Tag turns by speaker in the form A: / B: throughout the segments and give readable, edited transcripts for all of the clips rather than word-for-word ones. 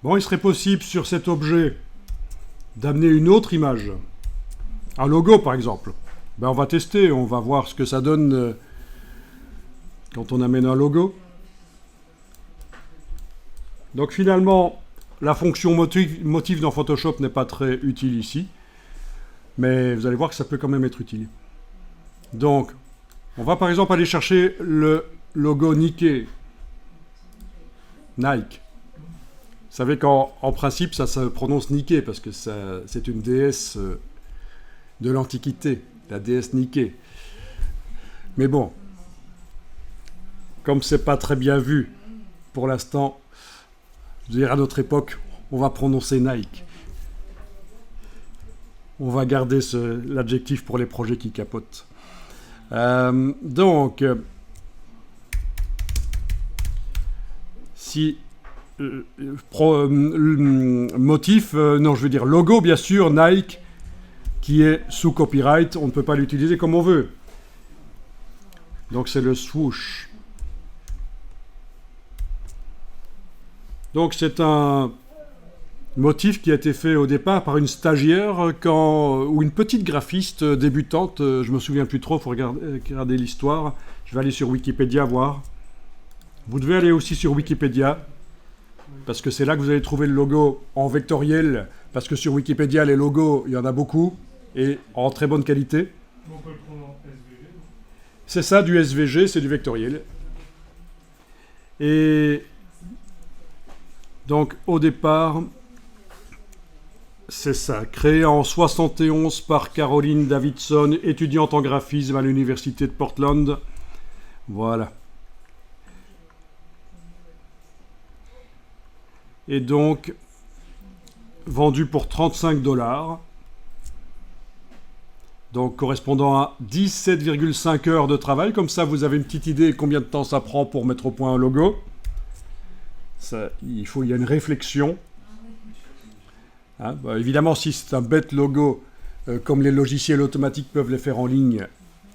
A: Bon, il serait possible sur cet objet d'amener une autre image. Un logo, par exemple. Ben, on va tester, on va voir ce que ça donne quand on amène un logo. Donc finalement, la fonction motif dans Photoshop n'est pas très utile ici. Mais vous allez voir que ça peut quand même être utile. Donc, on va par exemple aller chercher le logo Nike. Nike. Vous savez qu'en principe, ça se prononce Nike, parce que c'est une déesse de l'Antiquité, la déesse Nike. Mais bon, comme c'est pas très bien vu pour l'instant, je veux dire à notre époque, on va prononcer Nike. On va garder l'adjectif pour les projets qui capotent. Donc, si motif, non, je veux dire logo, bien sûr, Nike, qui est sous copyright, on ne peut pas l'utiliser comme on veut. Donc c'est le swoosh. Donc c'est un motif qui a été fait au départ par une stagiaire ou une petite graphiste débutante, je me souviens plus trop, il faut regarder l'histoire. Je vais aller sur Wikipédia voir. Vous devez aller aussi sur Wikipédia, parce que c'est là que vous allez trouver le logo en vectoriel, parce que sur Wikipédia, les logos, il y en a beaucoup, et en très bonne qualité.
B: On peut le prendre en SVG.
A: C'est ça, du SVG, c'est du vectoriel. Et donc, au départ, c'est ça, créé en 71 par Caroline Davidson, étudiante en graphisme à l'université de Portland. Voilà. Et donc, vendu pour 35 $. Donc, correspondant à 17,5 heures de travail. Comme ça, vous avez une petite idée de combien de temps ça prend pour mettre au point un logo. Ça, il y a une réflexion. Hein, bah, évidemment, si c'est un bête logo, comme les logiciels automatiques peuvent les faire en ligne,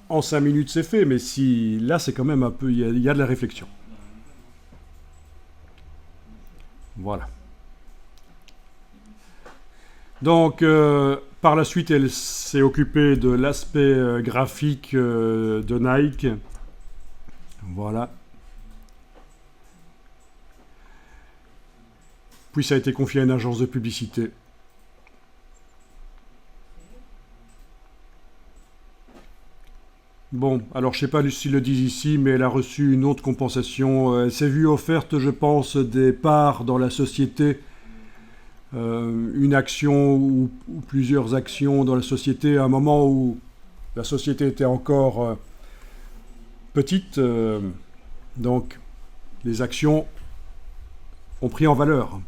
A: en 5 minutes, c'est fait. Mais si là, c'est quand même un peu... Il y a de la réflexion. Voilà. Donc, par la suite, elle s'est occupée de l'aspect graphique de Nike. Voilà. Puis ça a été confié à une agence de publicité. Bon, alors je ne sais pas s'ils le disent ici, mais elle a reçu une autre compensation. Elle s'est vue offerte, je pense, des parts dans la société. Une action ou plusieurs actions dans la société à un moment où la société était encore petite. Donc, les actions ont pris en valeur.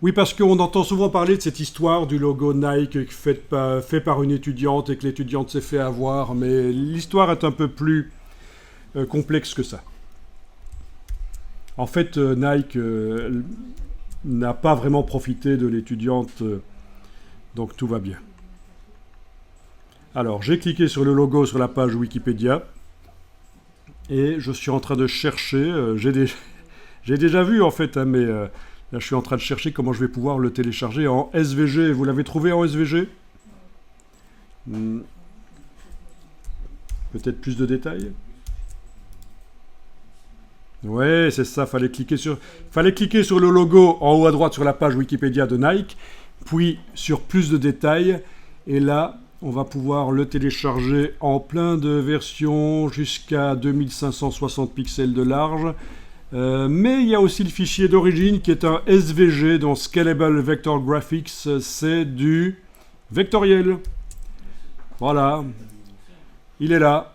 A: Oui, parce qu'on entend souvent parler de cette histoire du logo Nike fait par une étudiante et que l'étudiante s'est fait avoir, mais l'histoire est un peu plus complexe que ça. En fait, Nike n'a pas vraiment profité de l'étudiante, donc tout va bien. Alors, j'ai cliqué sur le logo sur la page Wikipédia et je suis en train de chercher. J'ai déjà vu en fait, hein, mais... Là, je suis en train de chercher comment je vais pouvoir le télécharger en SVG. Vous l'avez trouvé en SVG ? Peut-être plus de détails ? Ouais, c'est ça. Fallait cliquer sur le logo en haut à droite sur la page Wikipédia de Nike, puis sur plus de détails. Et là, on va pouvoir le télécharger en plein de versions jusqu'à 2560 pixels de large. Mais il y a aussi le fichier d'origine qui est un SVG, donc Scalable Vector Graphics, c'est du vectoriel. Voilà, il est là.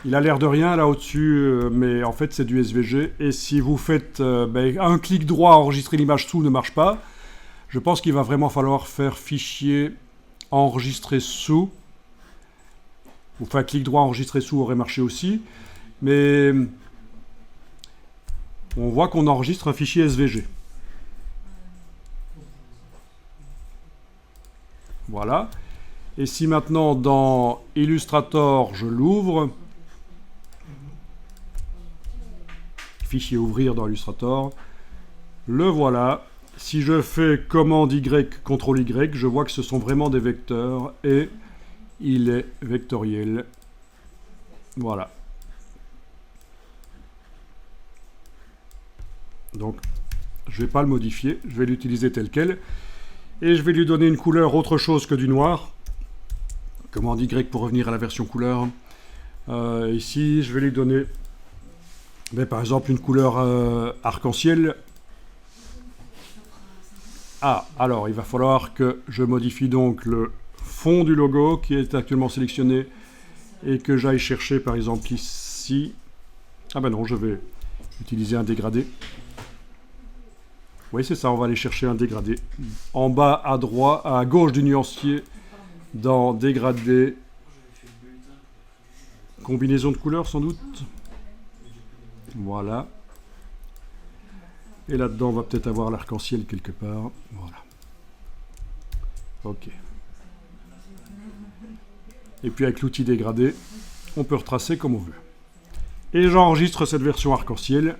A: Il a l'air de rien là au-dessus, mais en fait c'est du SVG. Et si vous faites un clic droit, enregistrer l'image sous ne marche pas. Je pense qu'il va vraiment falloir faire fichier enregistrer sous. Enfin, clic droit, enregistrer sous aurait marché aussi. Mais... on voit qu'on enregistre un fichier SVG. Voilà. Et si maintenant dans Illustrator, je l'ouvre, fichier ouvrir dans Illustrator, le voilà. si je fais commande Y, CTRL Y, je vois que ce sont vraiment des vecteurs et il est vectoriel. Voilà. Donc, je ne vais pas le modifier, je vais l'utiliser tel quel. Et je vais lui donner une couleur autre chose que du noir. Commande Y pour revenir à la version couleur. Ici, je vais lui donner, par exemple, une couleur arc-en-ciel. Ah, alors, il va falloir que je modifie donc le fond du logo qui est actuellement sélectionné et que j'aille chercher, par exemple, ici. Ah ben non, je vais utiliser un dégradé. Oui, c'est ça, on va aller chercher un dégradé. En bas à droite, à gauche du nuancier, dans dégradé, combinaison de couleurs sans doute. Voilà. Et là-dedans, on va peut-être avoir l'arc-en-ciel quelque part. Voilà. Ok. Et puis avec l'outil dégradé, on peut retracer comme on veut. Et j'enregistre cette version arc-en-ciel.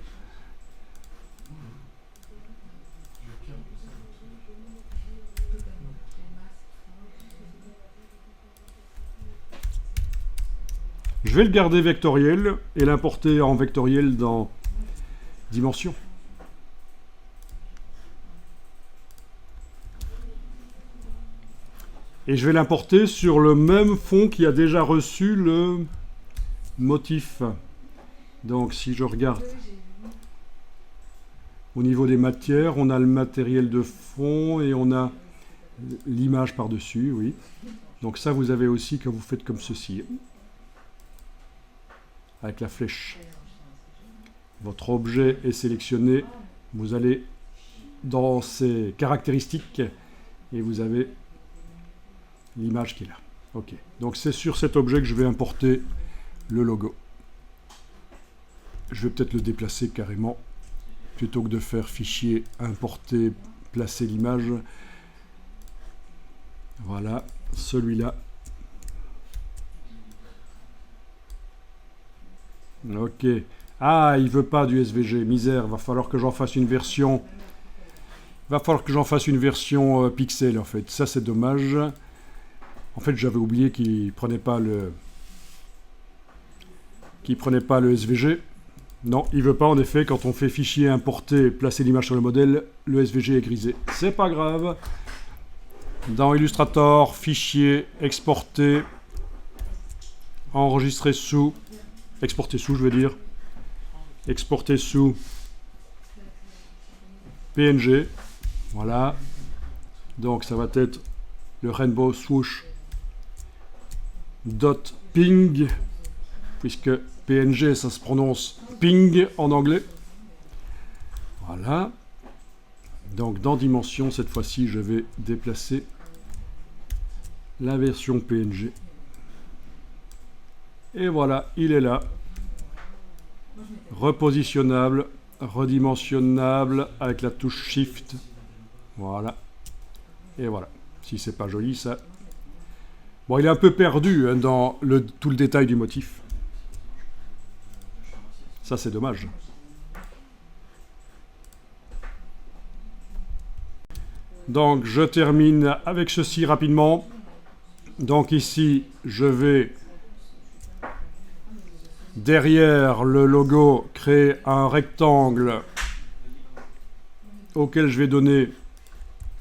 A: Je vais le garder vectoriel et l'importer en vectoriel dans Dimension. Et je vais l'importer sur le même fond qui a déjà reçu le motif. Donc si je regarde au niveau des matières, on a le matériel de fond et on a l'image par-dessus, oui. Donc ça, vous avez aussi quand vous faites comme ceci. Avec la flèche. Votre objet est sélectionné. Vous allez dans ses caractéristiques et vous avez l'image qui est là. Ok. Donc c'est sur cet objet que je vais importer le logo. Je vais peut-être le déplacer carrément plutôt que de faire fichier, importer, placer l'image. Voilà, celui-là. Ok. Ah, il veut pas du SVG, misère. Va falloir que j'en fasse une version. Va falloir que j'en fasse une version pixel en fait. Ça c'est dommage. En fait, j'avais oublié qu'il prenait pas le SVG. Non, il veut pas en effet. Quand on fait fichier, importer, placer l'image sur le modèle, le SVG est grisé. C'est pas grave. Dans Illustrator, fichier, exporter, enregistrer sous, exporter sous, je veux dire, exporter sous PNG. Voilà. Donc ça va être le Rainbow Swoosh .ping, puisque PNG ça se prononce ping en anglais. Voilà. Donc dans Dimension, cette fois-ci, je vais déplacer la version PNG. Et voilà, il est là. Repositionnable, redimensionnable avec la touche Shift. Voilà. Et voilà. Si c'est pas joli, ça... Bon, il est un peu perdu hein, dans tout le détail du motif. Ça, c'est dommage. Donc, je termine avec ceci rapidement. Donc ici, je vais, derrière le logo, créer un rectangle auquel je vais donner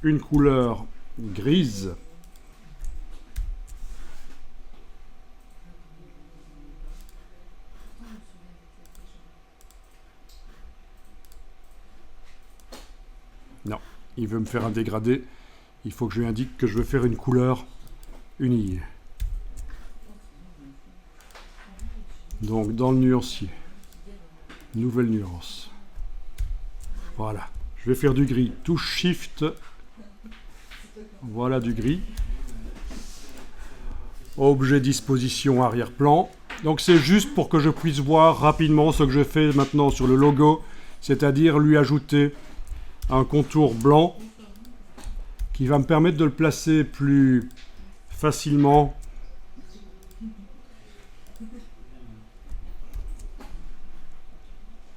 A: une couleur grise. Non, il veut me faire un dégradé. Il faut que je lui indique que je veux faire une couleur unie. Donc dans le nuancier, nouvelle nuance. Voilà, je vais faire du gris. Touche Shift. Voilà du gris. Objet disposition arrière-plan. Donc c'est juste pour que je puisse voir rapidement ce que je fais maintenant sur le logo, c'est-à-dire lui ajouter un contour blanc qui va me permettre de le placer plus facilement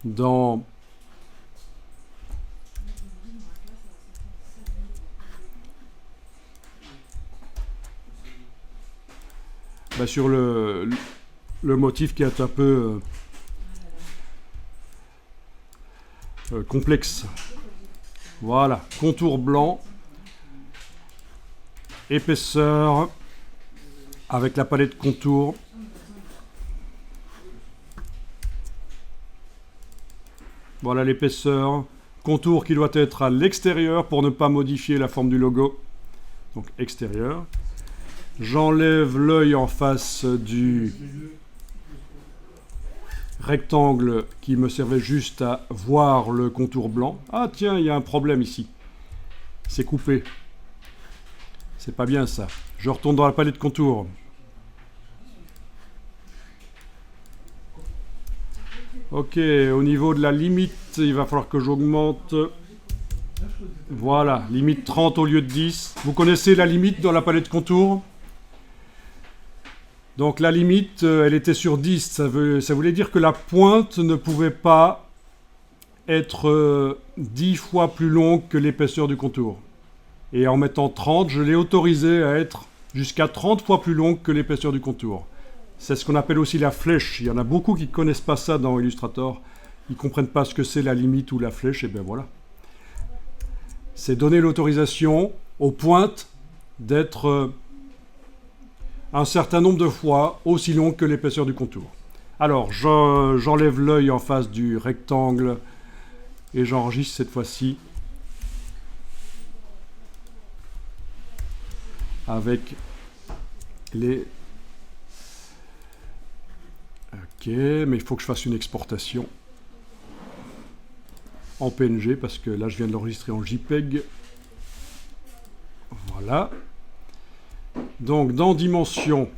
A: dans sur le motif qui est un peu complexe. Voilà, contour blanc, épaisseur avec la palette contour. Voilà l'épaisseur. Contour qui doit être à l'extérieur pour ne pas modifier la forme du logo. Donc extérieur. J'enlève l'œil en face du rectangle qui me servait juste à voir le contour blanc. Ah tiens, il y a un problème ici. C'est coupé. C'est pas bien ça. Je retourne dans la palette de contour. Ok, au niveau de la limite, il va falloir que j'augmente. Voilà, limite 30 au lieu de 10. Vous connaissez la limite dans la palette de contour? Donc la limite, elle était sur 10. Ça voulait dire que la pointe ne pouvait pas être 10 fois plus longue que l'épaisseur du contour. Et en mettant 30, je l'ai autorisé à être jusqu'à 30 fois plus longue que l'épaisseur du contour. C'est ce qu'on appelle aussi la flèche. Il y en a beaucoup qui ne connaissent pas ça dans Illustrator. Ils ne comprennent pas ce que c'est la limite ou la flèche. Et bien voilà. C'est donner l'autorisation aux pointes d'être un certain nombre de fois aussi longue que l'épaisseur du contour. Alors, j'enlève l'œil en face du rectangle et j'enregistre cette fois-ci avec les... Ok, mais il faut que je fasse une exportation en PNG parce que là je viens de l'enregistrer en JPEG. Voilà. Donc dans Dimension,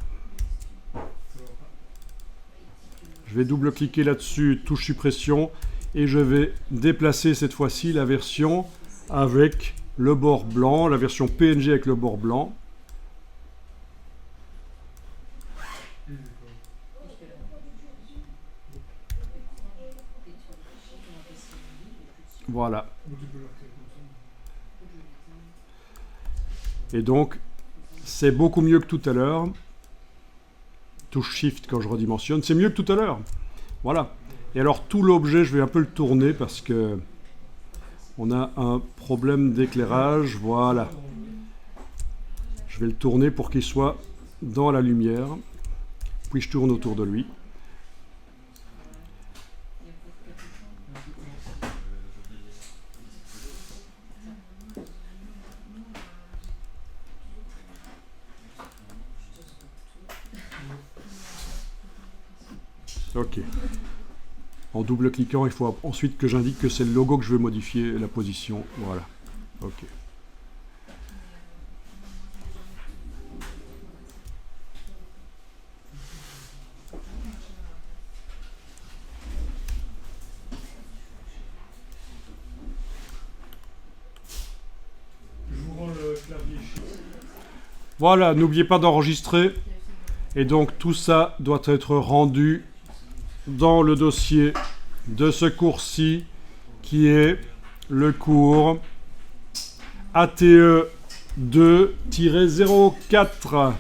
A: je vais double-cliquer là-dessus, touche suppression, et je vais déplacer cette fois-ci la version avec le bord blanc, la version PNG avec le bord blanc. Voilà. Et donc, c'est beaucoup mieux que tout à l'heure. Touche Shift quand je redimensionne. C'est mieux que tout à l'heure. Voilà. Et alors, tout l'objet, je vais un peu le tourner parce que on a un problème d'éclairage. Voilà. Je vais le tourner pour qu'il soit dans la lumière. Puis je tourne autour de lui. Ok. En double-cliquant, il faut ensuite que j'indique que c'est le logo que je veux modifier, la position. Voilà. Ok.
B: Je vous rends le clavier Shift.
A: Voilà, n'oubliez pas d'enregistrer. Et donc tout ça doit être rendu dans le dossier de ce cours-ci qui est le cours ATE 2-04.